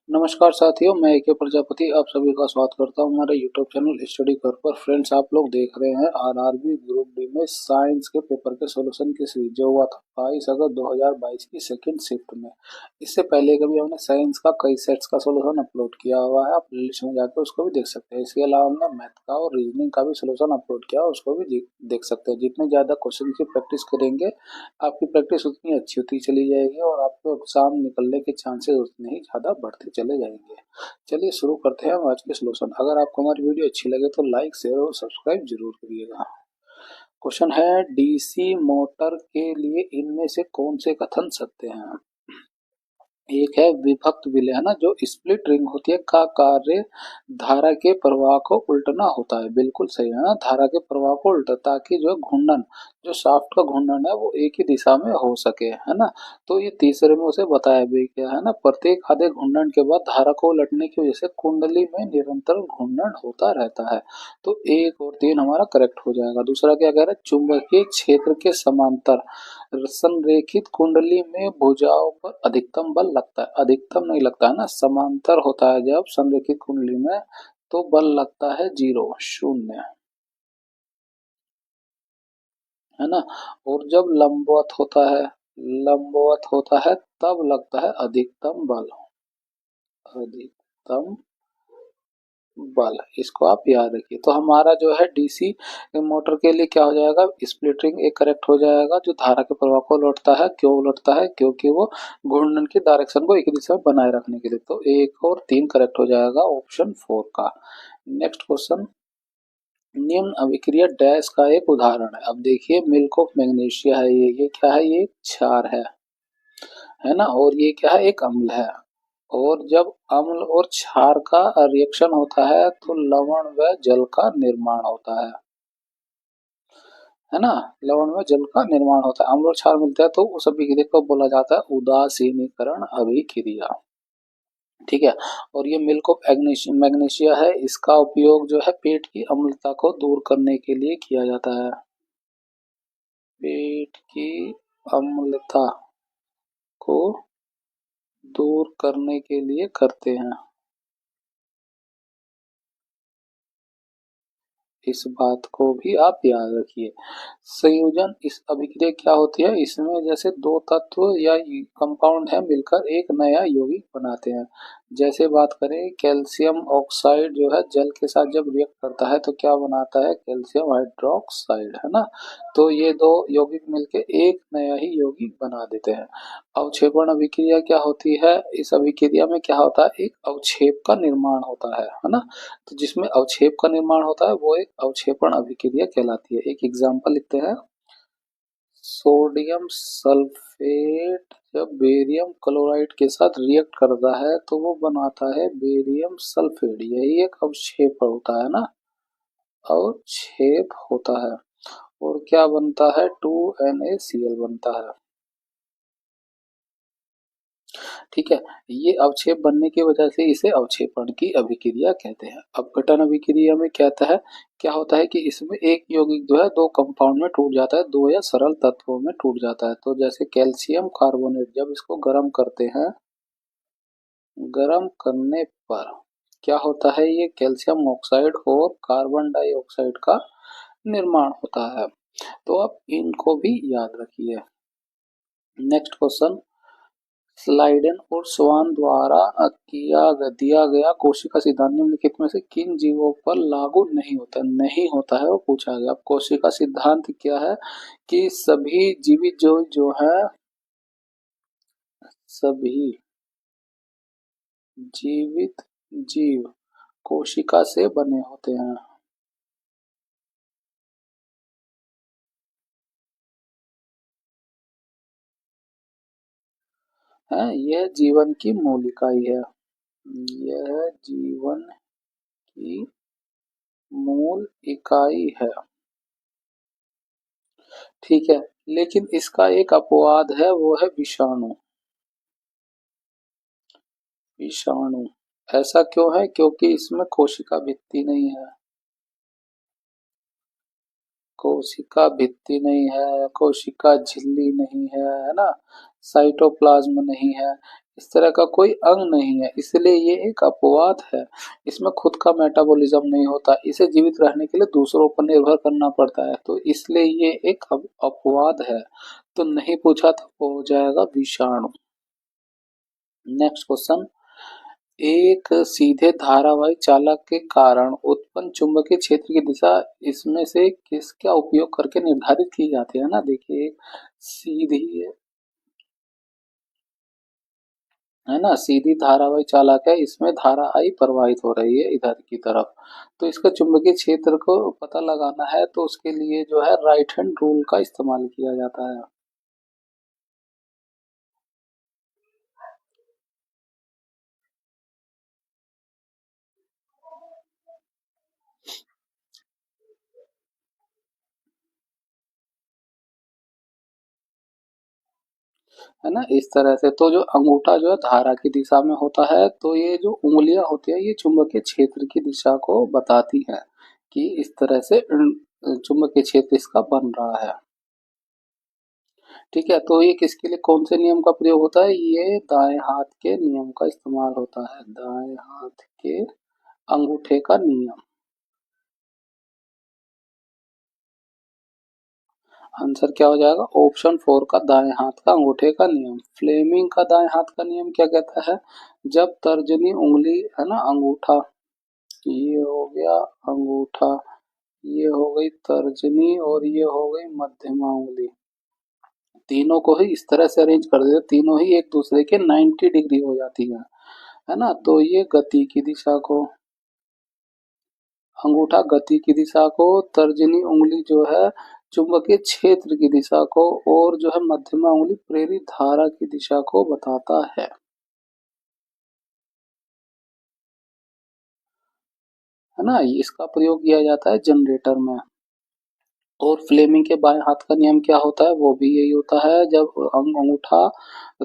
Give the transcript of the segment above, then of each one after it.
नमस्कार साथियों, मैं एके प्रजापति आप सभी का स्वागत करता हूं हमारे यूट्यूब चैनल स्टडी कर पर। फ्रेंड्स, आप लोग देख रहे हैं आरआरबी ग्रुप डी में साइंस के पेपर के सॉल्यूशन की सीरीज जो हुआ था 22 अगस्त 2022 की सेकंड शिफ्ट में। इससे पहले कभी हमने साइंस का कई सेट्स का सॉल्यूशन अपलोड किया हुआ है, आप प्लेलिस्ट में जाकर उसको भी देख सकते हैं। इसके अलावा हमने मैथ का और रीजनिंग का भी सॉल्यूशन अपलोड किया है, उसको भी देख सकते हैं। जितने ज्यादा क्वेश्चन की प्रैक्टिस करेंगे आपकी प्रैक्टिस उतनी अच्छी होती चली जाएगी और आपको एग्जाम निकलने के चांसेस उतने ही ज़्यादा बढ़ते चले जाएंगे। चलिए शुरू करते हैं हम आज के सॉल्यूशन। अगर आपको हमारी वीडियो अच्छी लगे तो लाइक, शेयर और सब्सक्राइब जरूर करिएगा। क्वेश्चन है, डीसी मोटर के लिए इनमें से कौन से कथन सत्य हैं? एक है विभक्त विलय, है ना, जो स्प्लिट रिंग होती है का कार्य धारा के प्रवाह को उल्टना होता है। बिल्कुल सही है ना, धारा के प्रवाह को उल्टा, ताकि जो घूर्णन, जो शाफ्ट का घूर्णन है वो एक ही दिशा में हो सके, है ना। तो ये तीसरे में उसे बताया भी गया है ना, प्रत्येक आधे घूर्णन के बाद धारा को उलटने की वजह से कुंडली में निरंतर घूर्णन होता रहता है। तो 1 और 3 हमारा करेक्ट हो जाएगा। दूसरा क्या कह रहा है, चुंबकीय क्षेत्र के समांतर संरेखित कुंडली में भुजाओं पर अधिकतम बल लगता है। अधिकतम नहीं लगता है ना, समांतर होता है जब संरेखित कुंडली में, तो बल लगता है 0, शून्य, है ना। और जब लंबवत होता है तब लगता है अधिकतम बल। अधिकतम बल, इसको आप याद रखिए। तो हमारा जो है डीसी मोटर के लिए क्या हो जाएगा, स्प्लिटिंग एक करेक्ट हो जाएगा, जो धारा के प्रवाह को लौटता है। क्यों लौटता है? क्योंकि वो घूर्णन की डायरेक्शन को एक ही दिशा में बनाए रखने के लिए। तो 1 और 3 करेक्ट हो जाएगा ऑप्शन 4 का। नेक्स्ट क्वेश्चन, निम्न अभिक्रिया डैश का एक उदाहरण है। अब देखिए, मिल्क ऑफ मैग्नीशिया है, ये क्या है, ये क्षार है ना, और ये क्या है, एक अम्ल है। और जब अम्ल और क्षार का रिएक्शन होता है तो लवण व जल का निर्माण होता है ना। लवण व जल का निर्माण होता है, अम्ल और क्षार मिलते हैं तो उस अभिक्रिया को बोला जाता है उदासीनीकरण अभिक्रिया। ठीक है। और ये मिल्क ऑफ मैग्नीशिया है, इसका उपयोग जो है पेट की अम्लता को दूर करने के लिए किया जाता है। पेट की अम्लता को दूर करने के लिए करते हैं। इस बात को भी आप याद रखिए। संयोजन इस अभिक्रिया क्या होती है, इसमें जैसे दो तत्व या कंपाउंड है मिलकर एक नया यौगिक बनाते हैं। जैसे बात करें, कैल्शियम ऑक्साइड जो है जल के साथ जब रिएक्ट करता है तो क्या बनाता है, कैल्शियम हाइड्रोक्साइड, है ना। तो ये दो यौगिक मिलके एक नया ही यौगिक बना देते हैं। अवक्षेपण अभिक्रिया क्या होती है, इस अभिक्रिया में क्या होता है, एक अवक्षेप का निर्माण होता है ना। तो जिसमें अवक्षेप का निर्माण होता है वो एक अवक्षेपण अभिक्रिया कहलाती है। एक एग्जांपल लिखते हैं, सोडियम सल्फेट जब बेरियम क्लोराइड के साथ रिएक्ट करता है तो वो बनाता है बेरियम सल्फेट, यही एक अवक्षेप होता है ना, अवक्षेप होता है। और क्या बनता है, 2NaCl बनता है। ठीक है। ये अवक्षेप बनने की वजह से इसे अवक्षेपण की अभिक्रिया कहते हैं। अपघटन अभिक्रिया में क्या होता है कि इसमें एक यौगिक जो है दो कंपाउंड में टूट जाता है, दो या सरल तत्वों में टूट जाता है। तो जैसे कैल्शियम कार्बोनेट, जब इसको गर्म करते हैं, गर्म करने पर क्या होता है, ये कैल्शियम ऑक्साइड और कार्बन डाइऑक्साइड का निर्माण होता है। तो आप इनको भी याद रखिए। नेक्स्ट क्वेश्चन, स्लाइडेन और स्वान द्वारा दिया गया कोशिका सिद्धांत निम्नलिखित में से किन जीवों पर लागू नहीं होता है वो पूछा गया। अब कोशिका सिद्धांत क्या है कि सभी जीवित जो है, सभी जीवित जीव कोशिका से बने होते हैं। यह जीवन की मूल इकाई है। यह जीवन की मूल इकाई है। ठीक है। लेकिन इसका एक अपवाद है, वो है विषाणु। विषाणु ऐसा क्यों है, क्योंकि इसमें कोशिका भित्ति नहीं है। कोशिका भित्ति नहीं है, कोशिका झिल्ली नहीं है, है ना। साइटोप्लाज्म नहीं है, इस तरह का कोई अंग नहीं है, इसलिए ये एक अपवाद है। इसमें खुद का मेटाबॉलिज्म नहीं होता, इसे जीवित रहने के लिए दूसरों पर निर्भर करना पड़ता है, तो इसलिए ये एक अपवाद है। तो नहीं पूछा तो हो जाएगा विषाणु। नेक्स्ट क्वेश्चन, एक सीधे धारावाही चालक के कारण उत्पन्न चुंबकीय क्षेत्र की दिशा इसमें से किसका उपयोग करके निर्धारित की जाती है ना। देखिए सीधी है ना, सीधी धारावाही चालक है, इसमें धारा आई प्रवाहित हो रही है इधर की तरफ, तो इसका चुंबकीय क्षेत्र को पता लगाना है, तो उसके लिए जो है राइट हैंड रूल का इस्तेमाल किया जाता है ना, इस तरह से। तो जो अंगूठा जो है धारा की दिशा में होता है, तो ये जो उंगलियां होती है ये चुंबकीय क्षेत्र की दिशा को बताती हैं कि इस तरह से चुंबकीय क्षेत्र इसका बन रहा है। ठीक है, तो ये किसके लिए कौन से नियम का प्रयोग होता है, ये दाएं हाथ के नियम का इस्तेमाल होता है, दाएं हाथ के अंगूठे का नियम। आंसर क्या हो जाएगा, ऑप्शन 4 का दाएं हाथ का अंगूठे का नियम। फ्लेमिंग का दाएं हाथ का नियम क्या कहता है, जब तर्जनी उंगली है ना, अंगूठा ये हो गया अंगूठा, ये हो गई तर्जनी और ये हो गई मध्यमा उंगली, तीनों को ही इस तरह से अरेंज कर देते, तीनों ही एक दूसरे के 90 डिग्री हो जाती है ना। तो ये गति की दिशा को, अंगूठा गति की दिशा को, तर्जनी उंगली जो है चुंबकीय क्षेत्र की दिशा को, और जो है मध्यमा उंगली प्रेरित धारा की दिशा को बताता है ना। इसका प्रयोग किया जाता है जनरेटर में। और फ्लेमिंग के बाएं हाथ का नियम क्या होता है, वो भी यही होता है, जब अंगूठा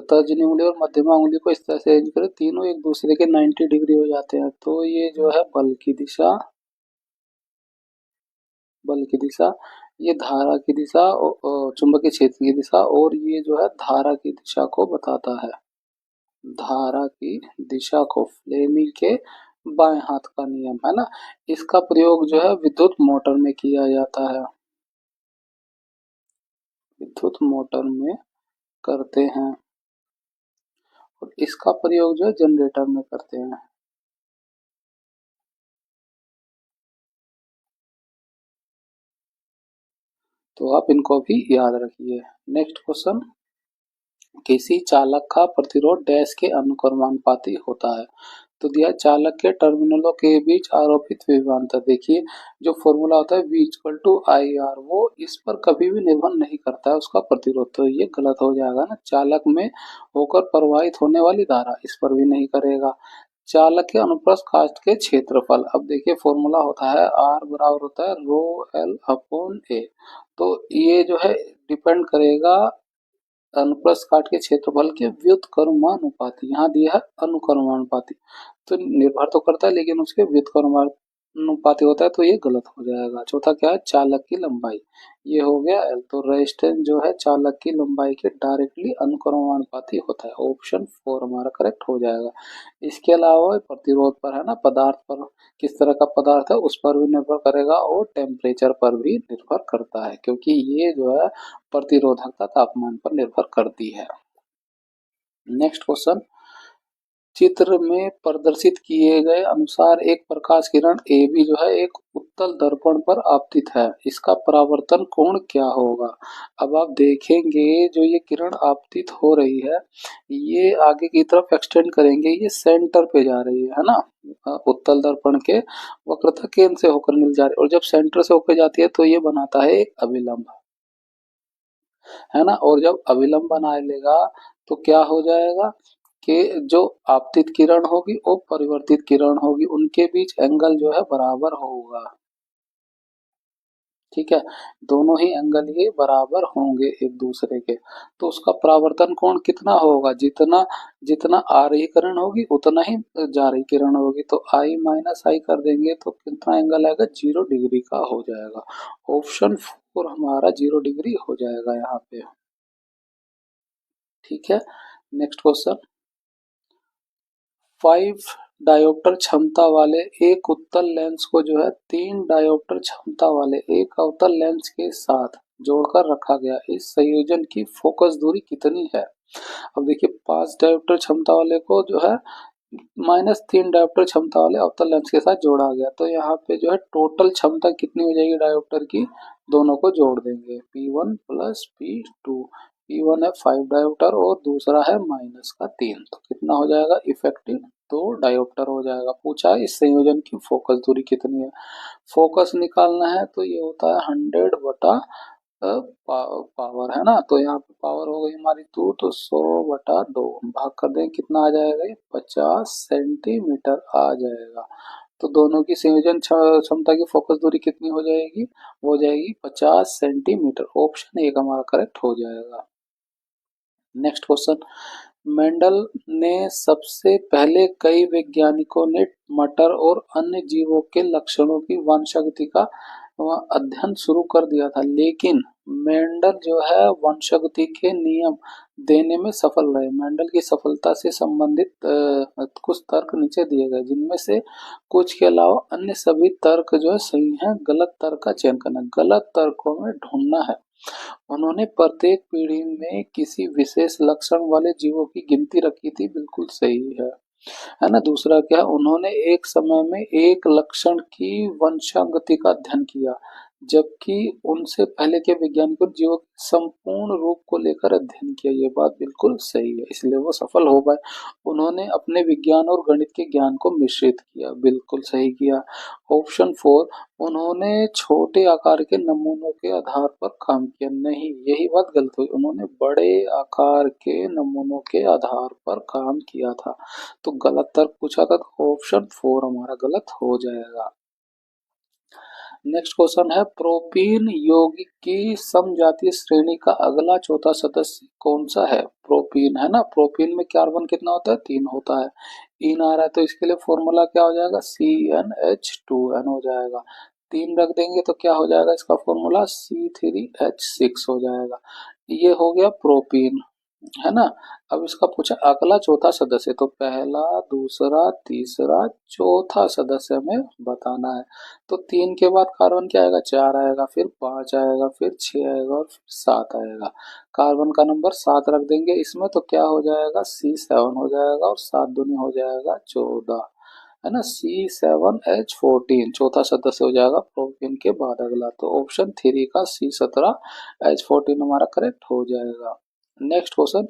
तर्जनी उंगली और मध्यमा उंगली को इस तरह से अरेंज करें, तीनों एक दूसरे के 90 डिग्री हो जाते हैं, तो ये जो है बल की दिशा, बल की दिशा, ये धारा की दिशा, चुंबकीय क्षेत्र की दिशा, और ये जो है धारा की दिशा को बताता है, धारा की दिशा को, फ्लेमिंग के बाएं हाथ का नियम है ना। इसका प्रयोग जो है विद्युत मोटर में किया जाता है, विद्युत मोटर में करते हैं, और इसका प्रयोग जो है जनरेटर में करते हैं। तो आप इनको भी याद रखिए। नेक्स्ट क्वेश्चन, किसी चालक का प्रतिरोध डैश के अनुक्रमानुपाती होता है, तो दिया चालक के टर्मिनलों के बीच आरोपित विभवांतर। देखिए जो फॉर्मूला होता है V equal to I R, वो इस पर कभी भी निर्भर नहीं करता है उसका प्रतिरोध, तो ये गलत हो जाएगा ना। चालक में होकर प्रवाहित होने वाली धारा इस पर भी नहीं करेगा। चालक के अनुप्रस्थ कास्ट के क्षेत्रफल, अब देखिए फॉर्मूला होता है R बराबर होता है रो एल अपॉन ए, तो ये जो है डिपेंड करेगा अनुप्रस्थ काट के क्षेत्रफल के व्युत्क्रमानुपाती, यहाँ दिया है अनुक्रमानुपाती, तो निर्भर तो करता है लेकिन उसके व्युत्क्रमानुपाती होता है, तो ये गलत हो जाएगा। चौथा क्या है, चालक की लंबाई, ये हो गया एल, तो रेजिस्टेंस जो है चालक की लंबाई के डायरेक्टली अनुक्रमानुपाती होता है, ऑप्शन 4 हमारा करेक्ट हो जाएगा। इसके अलावा प्रतिरोध पर है ना, पदार्थ पर, किस तरह का पदार्थ है उस पर भी निर्भर करेगा, और टेम्परेचर पर भी निर्भर करता है, क्योंकि ये जो है प्रतिरोधकता तापमान पर निर्भर करती है। नेक्स्ट क्वेश्चन, चित्र में प्रदर्शित किए गए अनुसार एक प्रकाश किरण ए बी जो है एक उत्तल दर्पण पर आपतित है, इसका परावर्तन कोण क्या होगा। अब आप देखेंगे जो ये किरण आपतित हो रही है, ये आगे की तरफ एक्सटेंड करेंगे, ये सेंटर पे जा रही है ना, उत्तल दर्पण के वक्रता केंद्र से होकर मिल जा रही है, और जब सेंटर से होकर जाती है तो ये बनाता है एक अभिलंब, है ना। और जब अभिलंब बना लेगा तो क्या हो जाएगा कि जो आपतित किरण होगी और परिवर्तित किरण होगी, उनके बीच एंगल जो है बराबर होगा। ठीक है, दोनों ही एंगल ये बराबर होंगे एक दूसरे के, तो उसका परावर्तन कोण कितना होगा, जितना जितना आ रही किरण होगी उतना ही जा रही किरण होगी, तो आई माइनस आई कर देंगे तो कितना एंगल आएगा, 0 डिग्री का हो जाएगा। ऑप्शन 4 हमारा 0 डिग्री हो जाएगा यहाँ पे। ठीक है। नेक्स्ट क्वेश्चन, 5 डायोप्टर क्षमता वाले एक उत्तल लेंस को जो है 3 डायोप्टर क्षमता वाले एक अवतल लेंस के साथ जोड़कर रखा गया। इस संयोजन की फोकस दूरी कितनी है? अब देखिए, 5 डायोप्टर क्षमता वाले को जो है -3 डायोप्टर क्षमता वाले अवतल लेंस के साथ जोड़ा गया, तो यहाँ पे जो है टोटल क्षमता कितनी हो जाएगी डायोप्टर की? दोनों को जोड़ देंगे, P1 प्लस P2। P1 है 5 डायोप्टर और दूसरा है -3, तो कितना हो जाएगा इफेक्टिव? 2 डायोप्टर हो जाएगा। पूछा है इस संयोजन की फोकस दूरी कितनी है। फोकस निकालना है तो ये होता है 100 बटा पावर, है ना। तो यहाँ पे पावर हो गई हमारी 2, तो 100 बटा 2 भाग कर दें, कितना आ जाएगा? ये 50 सेंटीमीटर आ जाएगा। तो दोनों की संयोजन क्षमता की फोकस दूरी कितनी हो जाएगी? हो जाएगी 50 सेंटीमीटर। ऑप्शन एक हमारा करेक्ट हो जाएगा। नेक्स्ट क्वेश्चन, मेंडल ने सबसे पहले कई वैज्ञानिकों ने मटर और अन्य जीवों के लक्षणों की वंशागति का अध्ययन शुरू कर दिया था, लेकिन मेंडल जो है वंशागति के नियम देने में सफल रहे। मेंडल की सफलता से संबंधित कुछ तर्क नीचे दिए गए, जिनमें से कुछ के अलावा अन्य सभी तर्क जो है सही हैं। गलत तर्क का चयन करना, गलत तर्कों में ढूंढना है। उन्होंने प्रत्येक पीढ़ी में किसी विशेष लक्षण वाले जीवों की गिनती रखी थी, बिल्कुल सही है ना। दूसरा क्या, उन्होंने एक समय में एक लक्षण की वंशागति का अध्ययन किया, जबकि उनसे पहले के वैज्ञानिकों ने जीवों के संपूर्ण रूप को लेकर अध्ययन किया। ये बात बिल्कुल सही है, इसलिए वो सफल हो पाए। उन्होंने अपने विज्ञान और गणित के ज्ञान को मिश्रित किया, बिल्कुल सही किया। ऑप्शन 4, उन्होंने छोटे आकार के नमूनों के आधार पर काम किया। नहीं, यही बात गलत हुई, उन्होंने बड़े आकार के नमूनों के आधार पर काम किया था। तो गलत तर्क पूछा था, तो ऑप्शन 4 हमारा गलत हो जाएगा। नेक्स्ट क्वेश्चन है, प्रोपीन यौगिक की समजातीय श्रेणी का अगला चौथा सदस्य कौन सा है? प्रोपीन, है ना। प्रोपीन में कार्बन कितना होता है? 3 होता है। इन आ रहा है तो इसके लिए फॉर्मूला क्या हो जाएगा? CnH2n हो जाएगा। 3 रख देंगे तो क्या हो जाएगा इसका फॉर्मूला? C3H6 हो जाएगा। ये हो गया प्रोपीन, है ना। अब इसका पूछा अगला चौथा सदस्य, तो पहला, दूसरा, तीसरा, चौथा सदस्य हमें बताना है। तो 3 के बाद कार्बन क्या आएगा? 4 आएगा, फिर 5 आएगा, फिर 6 आएगा और फिर 7 आएगा। कार्बन का नंबर 7 रख देंगे इसमें, तो क्या हो जाएगा? C7 हो जाएगा और 7 दूनी हो जाएगा 14, है ना। C7H14 चौथा सदस्य हो जाएगा प्रोपीन के बाद अगला। तो ऑप्शन 3 का C17H14 हमारा करेक्ट हो जाएगा। नेक्स्ट क्वेश्चन,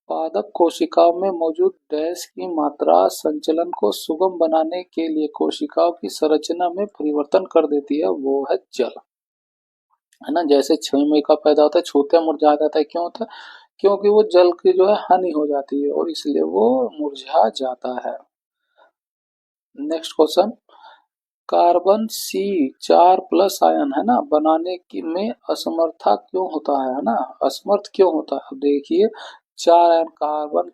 पादप कोशिकाओं में मौजूद डैश की मात्रा संचलन को सुगम बनाने के लिए कोशिकाओं की संरचना में परिवर्तन कर देती है, वो है जल, है ना। जैसे 6 का पैदा होता है, छूते मुरझा जाता है, क्यों होता है? क्योंकि वो जल की जो है हानि हो जाती है और इसलिए वो मुरझा जाता है। Next question, carbon C4+ ion, है ना, बनाने की में असमर्था क्यों होता है ना, असमर्थ क्यों होता है? अब देखिए, 4 आयन कार्बन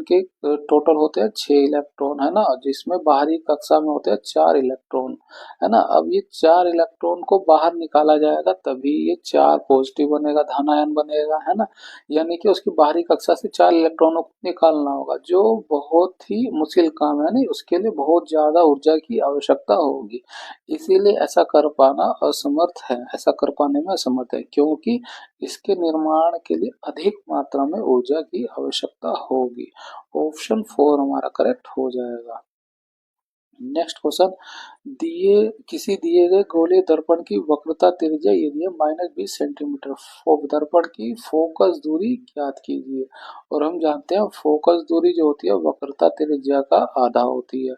के टोटल होते हैं 6 इलेक्ट्रॉन, है ना, जिसमें बाहरी कक्षा में होते हैं 4 इलेक्ट्रॉन, है ना। अब ये 4 इलेक्ट्रॉन को बाहर निकाला जाएगा तभी ये 4 पॉजिटिव बनेगा, धन आयन बनेगा, है ना। यानी कि उसकी बाहरी कक्षा से 4 इलेक्ट्रॉनों को निकालना होगा, जो बहुत ही मुश्किल काम है। नहीं, उसके लिए बहुत ज्यादा ऊर्जा की आवश्यकता होगी, इसीलिए ऐसा कर पाना असमर्थ है, ऐसा कर पाने में असमर्थ है, क्योंकि इसके निर्माण के लिए अधिक मात्रा में ऊर्जा की आवश्यकता होगी। ऑप्शन 4 हमारा करेक्ट हो जाएगा। नेक्स्ट क्वेश्चन, किसी दिए गए गोलीय दर्पण की वक्रता त्रिज्या यदि है -20 सेंटीमीटर, दर्पण की फोकस दूरी ज्ञात कीजिए। और हम जानते हैं फोकस दूरी जो होती है वक्रता त्रिज्या का आधा होती है।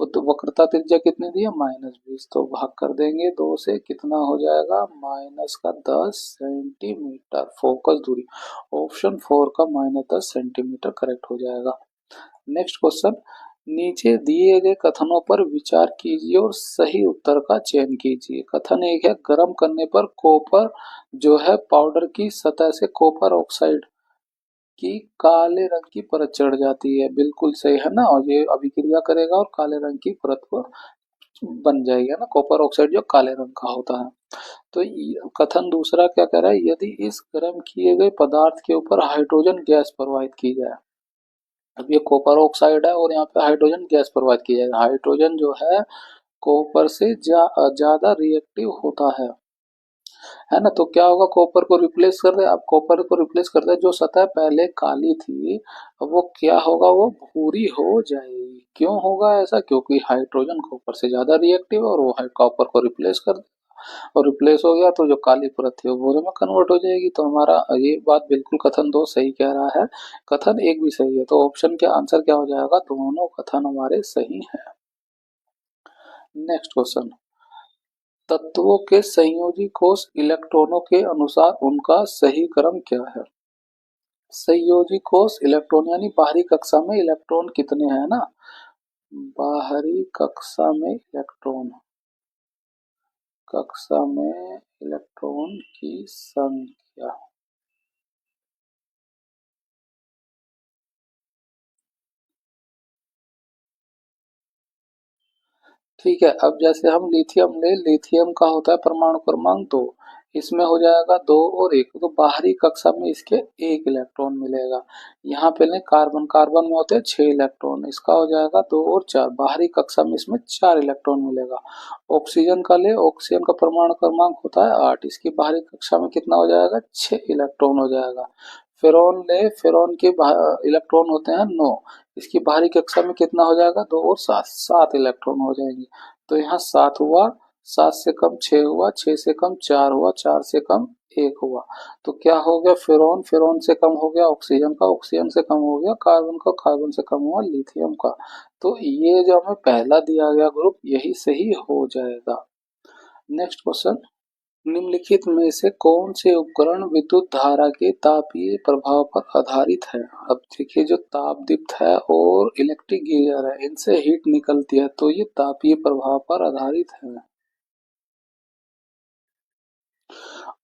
तो वक्रता त्रिज्या कितनी दी है? -20, तो भाग कर देंगे 2 से, कितना हो जाएगा? -10 सेंटीमीटर फोकस दूरी। ऑप्शन 4 का -10 सेंटीमीटर करेक्ट हो जाएगा। नेक्स्ट क्वेश्चन, नीचे दिए गए कथनों पर विचार कीजिए और सही उत्तर का चयन कीजिए। कथन 1 है, गर्म करने पर कॉपर जो है पाउडर की सतह से कॉपर ऑक्साइड की काले रंग की परत चढ़ जाती है, बिल्कुल सही, है ना। और ये अभिक्रिया करेगा और काले रंग की परत को बन जाएगी, है ना, कॉपर ऑक्साइड जो काले रंग का होता है। तो कथन दूसरा क्या कह रहा है, यदि इस गर्म किए गए पदार्थ के ऊपर हाइड्रोजन गैस प्रवाहित की जाए। अब ये कॉपर ऑक्साइड है और यहाँ पे हाइड्रोजन गैस प्रवाहित की जाए। हाइड्रोजन जो है कॉपर से ज्यादा रिएक्टिव होता है ना। तो क्या होगा, कॉपर को रिप्लेस कर दे। अब कॉपर को रिप्लेस कर दे, जो सतह पहले काली थी अब वो क्या होगा, वो भूरी हो जाएगी। क्यों होगा ऐसा, क्योंकि हाइड्रोजन कॉपर से ज्यादा रिएक्टिव है और वो कॉपर को रिप्लेस कर दे, और रिप्लेस हो गया तो जो काली परत थी वो भूरे में कन्वर्ट हो जाएगी। तो हमारा ये बात बिल्कुल कथन दो सही कह रहा है, कथन एक भी सही है। तो ऑप्शन के आंसर क्या हो जाएगा, दोनों कथन हमारे सही है। नेक्स्ट क्वेश्चन, तत्वों के संयोजी कोष इलेक्ट्रॉनों के अनुसार उनका सही क्रम क्या है। संयोजी कोष इलेक्ट्रॉन यानी बाहरी कक्षा में इलेक्ट्रॉन कितने हैं ना, बाहरी कक्षा में इलेक्ट्रॉन की संख्या। ठीक है, अब जैसे हम लिथियम ले, लिथियम का होता है परमाणु क्रमांक 2, इसमें हो जाएगा 2 और 1, तो बाहरी कक्षा में इसके 1 इलेक्ट्रॉन मिलेगा। यहाँ पे ले कार्बन, कार्बन में होते हैं 6 इलेक्ट्रॉन, इसका हो जाएगा 2 और 4, बाहरी कक्षा में इसमें 4 इलेक्ट्रॉन मिलेगा। ऑक्सीजन का ले, ऑक्सीजन का परमाणु क्रमांक होता है 8, इसकी बाहरी कक्षा में कितना हो जाएगा, 6 इलेक्ट्रॉन हो जाएगा। फेरॉन ले, फेरॉन के इलेक्ट्रॉन होते हैं 9, इसकी बाहरी कक्षा में कितना हो जाएगा, 2 और 7, 7 इलेक्ट्रॉन हो जाएंगे। तो यहाँ 7 हुआ, 7 से कम 6 हुआ, 6 से कम 4 हुआ, 4 से कम 1 हुआ। तो क्या हो गया, फेरॉन, फेरॉन से कम हो गया ऑक्सीजन का, ऑक्सीजन से कम हो गया कार्बन का, कार्बन से कम हुआ लिथियम का। तो ये जो हमें पहला दिया गया ग्रुप यही सही हो जाएगा। नेक्स्ट क्वेश्चन, निम्नलिखित में से कौन से उपकरण विद्युत धारा के तापीय प्रभाव पर आधारित है। अब देखिए, जो ताप दीप्त है और इलेक्ट्रिक गीजर है, इनसे हीट निकलती है, तो ये तापीय प्रभाव पर आधारित है।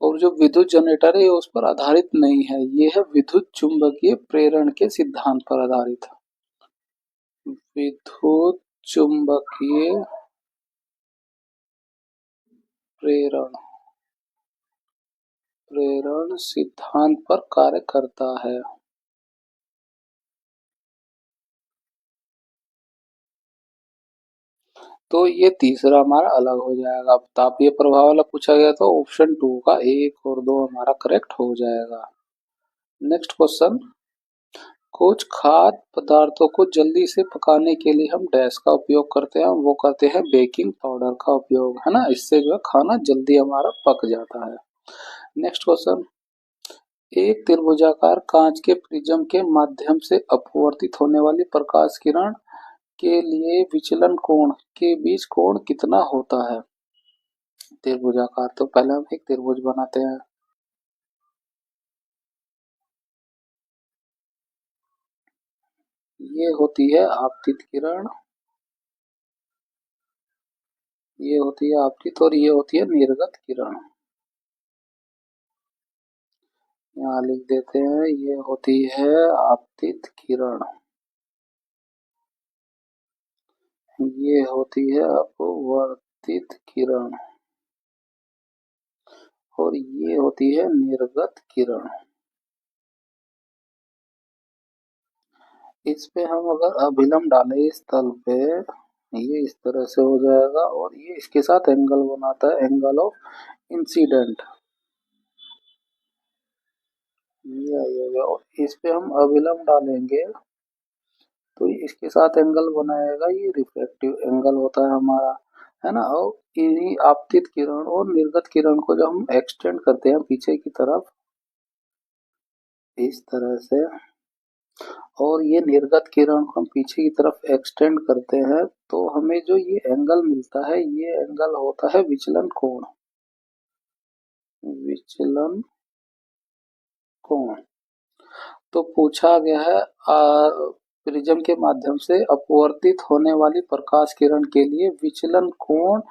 और जो विद्युत जनरेटर है ये उस पर आधारित नहीं है, ये है विद्युत चुंबकीय प्रेरण के सिद्धांत पर आधारित है। विद्युत चुंबकीय प्रेरण प्रेरण सिद्धांत पर कार्य करता है। तो ये तीसरा हमारा अलग हो जाएगा। अब तापीय प्रभाव वाला पूछा गया तो ऑप्शन 2 का 1 और 2 हमारा करेक्ट हो जाएगा। नेक्स्ट क्वेश्चन, कुछ खाद्य पदार्थों को जल्दी से पकाने के लिए हम डैश का उपयोग करते हैं, वो करते हैं बेकिंग पाउडर का उपयोग, है ना, इससे जो है खाना जल्दी हमारा पक जाता है। नेक्स्ट क्वेश्चन, एक त्रिभुजाकार कांच के प्रिज्म के माध्यम से अपवर्तित होने वाली प्रकाश किरण के लिए विचलन कोण के बीच कोण कितना होता है। त्रिभुजाकार, तो पहले हम एक त्रिभुज बनाते हैं। ये होती है आपतित किरण, ये होती है आपतित, और ये होती है निर्गत किरण। यहाँ लिख देते हैं, ये होती है आपतित किरण, ये होती है अपवर्तित किरण, और ये होती है निर्गत किरण। इस पे हम अगर अभिलंब डालें इस तल पे, ये इस तरह से हो जाएगा, और ये इसके साथ एंगल बनाता है, एंगल ऑफ इंसिडेंट। ये आई हो गया, और इस पे हम अभिलंब डालेंगे तो इसके साथ एंगल बनाएगा, ये रिफ्लेक्टिव एंगल होता है हमारा, है ना। और इन्हीं आपतित किरण और निर्गत किरण को जब हम एक्सटेंड करते हैं पीछे की तरफ इस तरह से, और ये निर्गत किरण को हम पीछे की तरफ एक्सटेंड करते हैं, तो हमें जो ये एंगल मिलता है, ये एंगल होता है विचलन कोण, विचलन कोण। तो पूछा गया है प्रिज्म के माध्यम से अपवर्तित होने वाली प्रकाश किरण के लिए विचलन कोण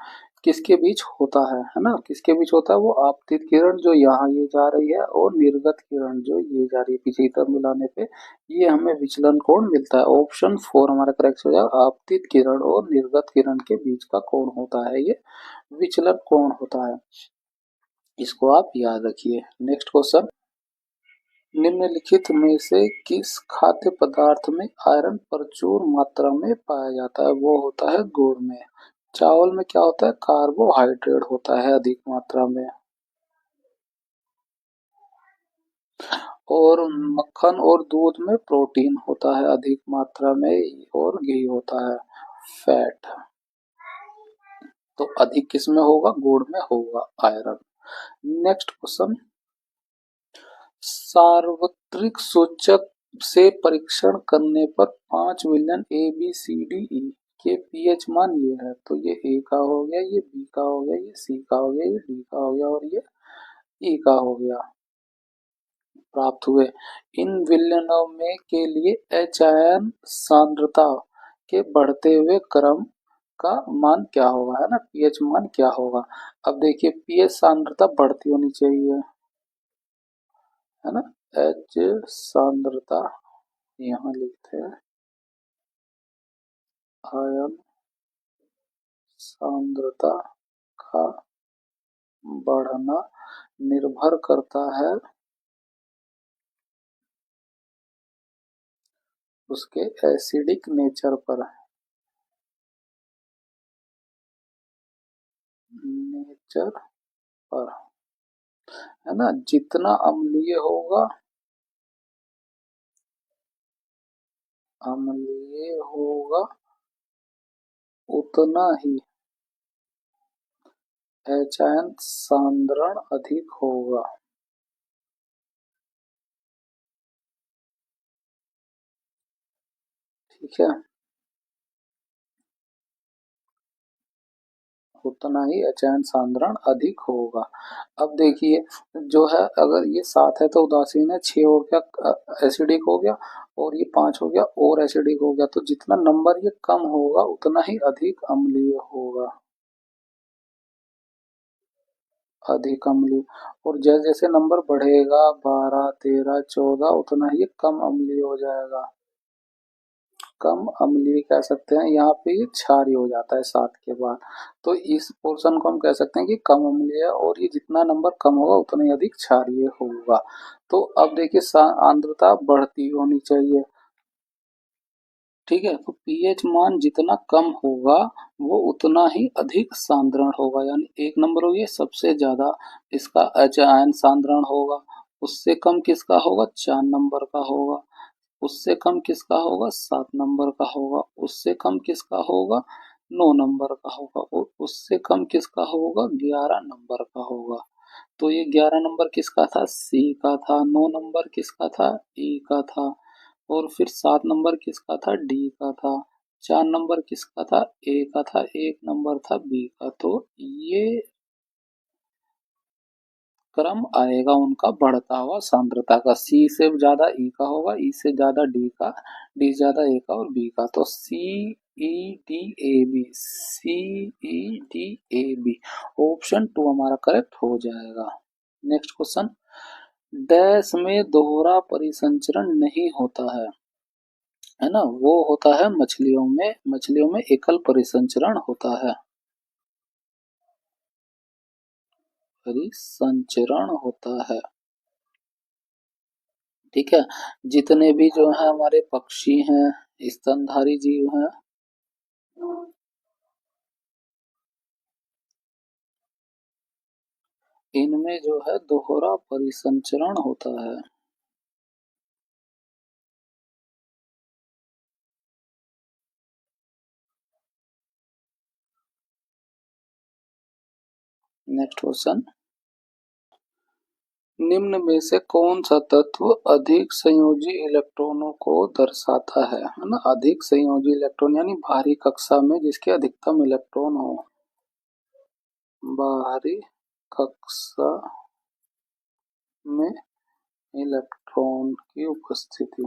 किसके बीच होता है ना, किसके बीच होता है, वो आपतित किरण जो यहाँ ये जा रही है और निर्गत किरण जो ये जा रही है पीछे की तरफ मिलाने पे, ये हमें विचलन कोण मिलता है। ऑप्शन 4 हमारा करेक्ट हो जाएगा। आपतित किरण और निर्गत किरण के बीच का कोण होता है ये विचलन कोण होता है, इसको आप याद रखिए। नेक्स्ट क्वेश्चन, निम्नलिखित में से किस खाद्य पदार्थ में आयरन प्रचुर मात्रा में पाया जाता है? वो होता है गुड़ में। चावल में क्या होता है? कार्बोहाइड्रेट होता है अधिक मात्रा में। और मक्खन और दूध में प्रोटीन होता है अधिक मात्रा में, और घी होता है फैट। तो अधिक किस में होगा? गुड़ में होगा आयरन। नेक्स्ट क्वेश्चन, सार्वत्रिक सूचक से परीक्षण करने पर 5 million A B C D E के पीएच मान ये है। तो ये ए का हो गया, ये बी का हो गया, ये सी का हो गया, ये डी का हो गया और ये ई का हो गया, प्राप्त हुए। इन विलयनों में के लिए एच आयन सांद्रता के बढ़ते हुए क्रम का मान क्या होगा, है ना, पीएच मान क्या होगा। अब देखिए पीएच सांद्रता बढ़ती होनी चाहिए, है ना, एच सांद्रता यहाँ लिखते हैं, आयन सांद्रता का बढ़ना निर्भर करता है उसके एसिडिक नेचर पर, नेचर पर, है ना। जितना अम्लीय होगा, अम्लीय होगा उतना ही एच आयन सांद्रण अधिक होगा। ठीक है, उतना ही एच आयन सांद्रण अधिक होगा। अब देखिए जो है, अगर ये 7 है तो उदासीन है, 6 हो गया एसिडिक हो गया, और ये 5 हो गया और एसिडिक हो गया। तो जितना नंबर ये कम होगा उतना ही अधिक अम्लीय होगा, अधिक अम्लीय। और जैसे जैसे नंबर बढ़ेगा 12 13 14 उतना ही कम अम्लीय हो जाएगा। कम अम्लीय कह सकते हैं, यहाँ पे ये क्षारीय हो जाता है 7 के बाद। तो इस पोर्शन को हम कह सकते हैं कि कम अम्लीय है, और ये जितना नंबर कम होगा उतना ही अधिक क्षारीय होगा। तो अब देखिए आर्द्रता बढ़ती होनी चाहिए, ठीक है। तो पीएच मान जितना कम होगा वो उतना ही अधिक सांद्रण होगा, यानी एक नंबर हो गया सबसे ज्यादा इसका एच आयन सांद्रण होगा, उससे कम किसका होगा? 4 नंबर का होगा, उससे कम किसका होगा? 7 नंबर का होगा, उससे कम किसका होगा? 9 नंबर का होगा, और उससे कम किसका होगा? 11 नंबर का होगा। तो ये 11 नंबर किसका था? सी का था। 9 नंबर किसका था? ई का था। और फिर 7 नंबर किसका था? डी का था। 4 नंबर किसका था? ए का था। 1 नंबर था बी का। तो ये क्रम आएगा उनका बढ़ता हुआ सांद्रता का, सी से ज्यादा ई का होगा, ई से ज्यादा डी का, डी से ज्यादा ए का और बी का। तो C E D A B, C E D A B, option 2 हमारा करेक्ट हो जाएगा। नेक्स्ट क्वेश्चन, डैश में दोहरा परिसंचरण नहीं होता है ना, वो होता है मछलियों में, मछलियों में एकल परिसंचरण होता है, परिसंचरण होता है, ठीक है। जितने भी जो है हमारे पक्षी हैं, स्तनधारी जीव हैं, इनमें जो है दोहरा परिसंचरण होता है। नेक्स्ट क्वेश्चन, निम्न में से कौन सा तत्व अधिक संयोजी इलेक्ट्रॉनों को दर्शाता है ना। अधिक संयोजी इलेक्ट्रॉन यानी बाहरी कक्षा में जिसके अधिकतम इलेक्ट्रॉन हो, बाहरी कक्षा में इलेक्ट्रॉन की उपस्थिति,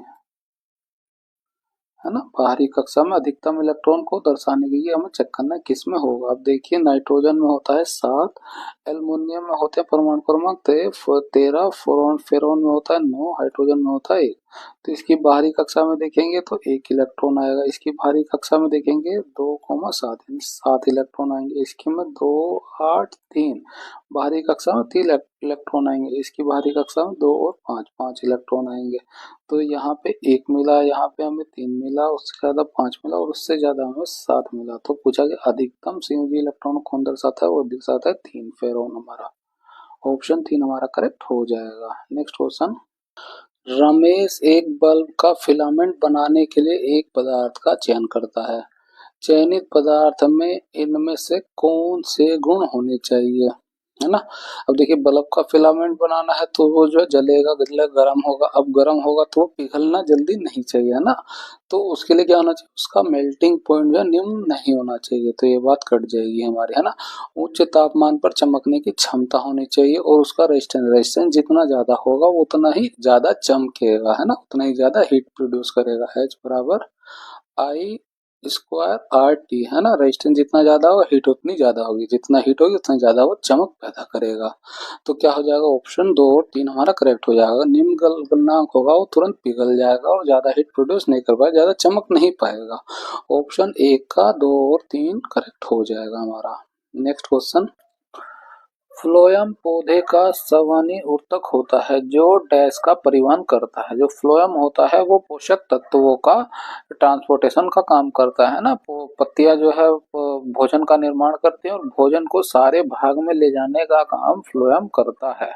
है ना। बाहरी कक्षा में अधिकतम इलेक्ट्रॉन को दर्शाने के लिए हमें चेक करना है किस में होगा। अब देखिए नाइट्रोजन में होता है 7, एल्युमिनियम में होते हैं परमाणु क्रमांक 13, फेरॉन में होता है 9, हाइड्रोजन में होता है 1। तो इसकी बाहरी कक्षा में देखेंगे तो 1 इलेक्ट्रॉन आएगा, इसकी बाहरी कक्षा में देखेंगे 2,7 यानी 7 इलेक्ट्रॉन आएंगे, इसकी में 2, 8, 3 बाहरी कक्षा में 3 इलेक्ट्रॉन आएंगे, इसकी बाहरी कक्षा में 2 और 5 5 इलेक्ट्रॉन आएंगे। तो यहाँ पे 1 मिला, यहाँ पे हमें 3 मिला, उससे ज्यादा 5 मिला और उससे ज्यादा हमें 7 मिला। तो पूछा कि अधिकतम संयोजी इलेक्ट्रॉन कौन दर्शाता है, वो दर्शाता है 3 फेरॉन। हमारा ऑप्शन 3 हमारा करेक्ट हो जाएगा। नेक्स्ट क्वेश्चन, रमेश एक बल्ब का फिलामेंट बनाने के लिए एक पदार्थ का चयन करता है। चयनित पदार्थ में इनमें से कौन से गुण होने चाहिए, है ना। अब देखिए बल्ब का फिलामेंट बनाना है तो वो जो है जलेगा, गर्म होगा। अब गर्म होगा तो वो पिघलना जल्दी नहीं चाहिए, है ना। तो उसके लिए क्या होना चाहिए, उसका मेल्टिंग पॉइंट जो है निम्न नहीं होना चाहिए। तो ये बात कट जाएगी हमारी, है ना। उच्च तापमान पर चमकने की क्षमता होनी चाहिए और उसका रेजिस्टेंस जितना ज्यादा होगा वो उतना ही ज्यादा चमकेगा, है ना, उतना ही ज्यादा हीट प्रोड्यूस करेगा। H बराबर I स्क्वायर आर टी, है ना। रेजिस्टेंस जितना ज्यादा होगा हीट उतनी ज्यादा होगी, जितना हीट होगी उतना ज्यादा वो चमक पैदा करेगा। तो क्या हो जाएगा, ऑप्शन 2 और 3 हमारा करेक्ट हो जाएगा। निम्न गलनांक होगा वो तुरंत पिघल जाएगा और ज्यादा हीट प्रोड्यूस नहीं कर पाएगा, ज्यादा चमक नहीं पाएगा। ऑप्शन 1 का 2 और 3 करेक्ट हो जाएगा हमारा। नेक्स्ट क्वेश्चन, फ्लोएम पौधे का संवहनी ऊतक होता है जो डैश का परिवहन करता है। जो फ्लोएम होता है वो पोषक तत्वों का ट्रांसपोर्टेशन का काम करता है ना। पत्तियां जो है भोजन का निर्माण करती हैं और भोजन को सारे भाग में ले जाने का काम फ्लोएम करता है।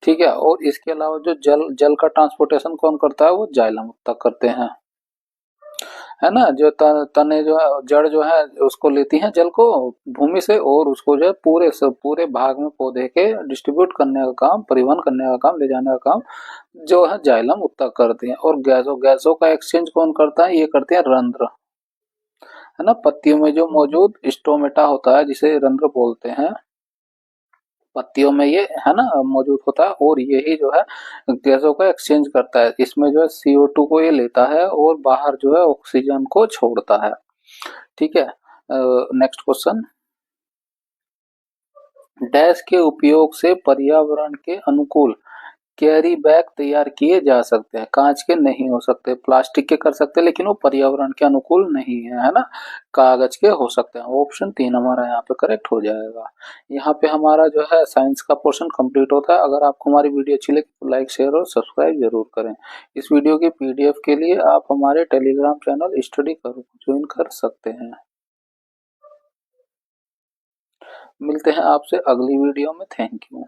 ठीक है, और इसके अलावा जो जल का ट्रांसपोर्टेशन कौन करता है, वो जाइलम ऊतक करते हैं, है ना। जो तने जो है, जड़ जो है उसको लेती हैं जल को भूमि से और उसको जो है पूरे भाग में पौधे के डिस्ट्रीब्यूट करने का काम, परिवहन करने का काम, ले जाने का काम जो है जाइलम ऊतक करती हैं। और गैसों का एक्सचेंज कौन करता है, ये करते हैं रंध्र, है ना। पत्तियों में जो मौजूद स्टोमेटा होता है जिसे रंध्र बोलते हैं, पत्तियों में ये, है ना, मौजूद होता है और यही जो है गैसों का एक्सचेंज करता है। इसमें जो है CO2 को ये लेता है और बाहर जो है ऑक्सीजन को छोड़ता है। ठीक है। नेक्स्ट क्वेश्चन, डैश के उपयोग से पर्यावरण के अनुकूल कैरी बैग तैयार किए जा सकते हैं। कांच के नहीं हो सकते, प्लास्टिक के कर सकते हैं लेकिन वो पर्यावरण के अनुकूल नहीं है ना। कागज के हो सकते हैं। ऑप्शन 3 हमारा यहाँ पे करेक्ट हो जाएगा। यहाँ पे हमारा जो है साइंस का पोर्शन कंप्लीट होता है। अगर आपको हमारी वीडियो अच्छी लगी तो लाइक, शेयर और सब्सक्राइब जरूर करें। इस वीडियो की PDF के लिए आप हमारे टेलीग्राम चैनल स्टडी कर ज्वाइन कर सकते हैं। मिलते हैं आपसे अगली वीडियो में। Thank you.